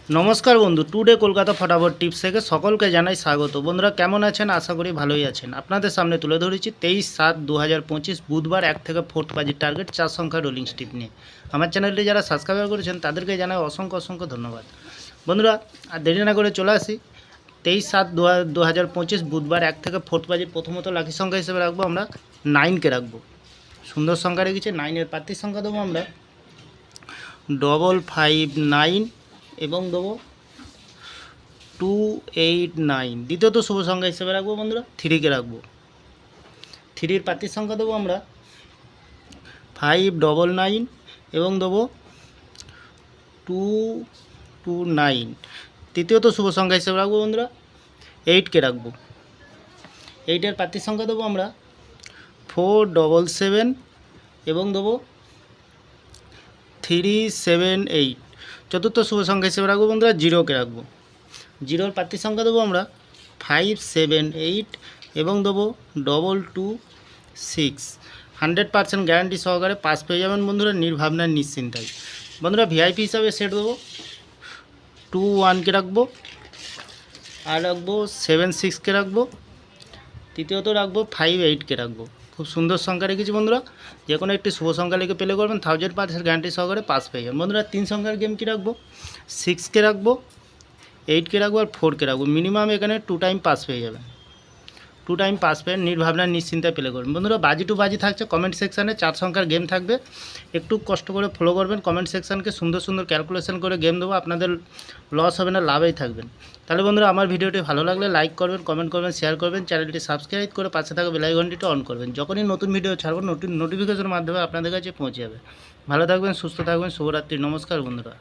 নমস্কার বন্ধু, টুডে কলকাতা ফটাফট টিপস থেকে সকলকে জানাই স্বাগত। বন্ধুরা কেমন আছেন? আশা করি ভালোই আছেন। আপনাদের সামনে তুলে ধরেছি 23/7/2025 বুধবার 1 থেকে 4 বাজির টার্গেট 4 সংখ্যা রোলিং স্টিপ নিয়ে। আমার চ্যানেলটি যারা সাবস্ক্রাইব করেছেন তাদেরকে জানাই অসংখ্য ধন্যবাদ। বন্ধুরা আর দেরি না করে চলে আসি। 23/7/2025 বুধবার 1 থেকে 4 বাজির প্রথমত লাকি সংখ্যা হিসেবে রাখবো আমরা 9কে রাখবো। সুন্দর সংখ্যা রেখেছি। 9-এর প্রার্থীর সংখ্যা দেবো আমরা 559 এবং দেবো 289। দ্বিতীয়ত শুভ সংখ্যা হিসেবে রাখবো বন্ধুরা 3কে রাখবো। 3-এর প্রার্থীর সংখ্যা দেবো আমরা 599 এবং দেবো 229। তৃতীয়ত শুভ সংখ্যা হিসেবে রাখবো বন্ধুরা 8কে রাখবো। 8-এর প্রার্থীর সংখ্যা দেবো আমরা 477 এবং দেবো 378। চতুর্থ শুভ সংখ্যা হিসেবে রাখবো বন্ধুরা 0কে রাখবো। 0-এর প্রার্থীর সংখ্যা দেবো আমরা 578 এবং দেবো 226। 100% গ্যারান্টি সহকারে পাস পেয়ে যাবেন বন্ধুরা, নির্ভাবনার নিশ্চিন্তায়। বন্ধুরা ভিআইপি হিসাবে সেট দেবো 21কে রাখবো, আর রাখবো 76কে রাখবো, তৃতীয়ত রাখবো 58কে রাখবো। খুব সুন্দর সংখ্যা রেখেছি বন্ধুরা, যে কোনো একটি শুভ সংখ্যা লিখে পেলে করবেন 1000% গ্যারান্টি সহকারে পাস পেয়ে যাবেন। বন্ধুরা 3 সংখ্যার গেম কী রাখবো? 6কে রাখবো, 8কে রাখবো আর 4কে রাখবো। মিনিমাম এখানে 2 টাইম পাস পেয়ে যাবেন। 2 টাইম পাস পেয়ে নির্ভাবনার নিশ্চিন্তায় প্লে করবেন। বন্ধুরা বাজি টু বাজি থাকছে কমেন্ট সেকশানে, 4 সংখ্যার গেম থাকবে। একটু কষ্ট করে ফলো করবেন কমেন্ট সেকশানকে, সুন্দর ক্যালকুলেশন করে গেম দেবো, আপনাদের লস হবে না, লাভেই থাকবেন। তাহলে বন্ধুরা আমার ভিডিওটি ভালো লাগলে লাইক করবেন, কমেন্ট করবেন, শেয়ার করবেন, চ্যানেলটি সাবস্ক্রাইব করে পাশে থাকা বেল আইকনটিটা অন করবেন। যখনই নতুন ভিডিও ছাড়বো নোটিফিকেশনের মাধ্যমে আপনাদের কাছে পৌঁছে যাবে। ভালো থাকবেন, সুস্থ থাকবেন, শুভরাত্রি, নমস্কার বন্ধুরা।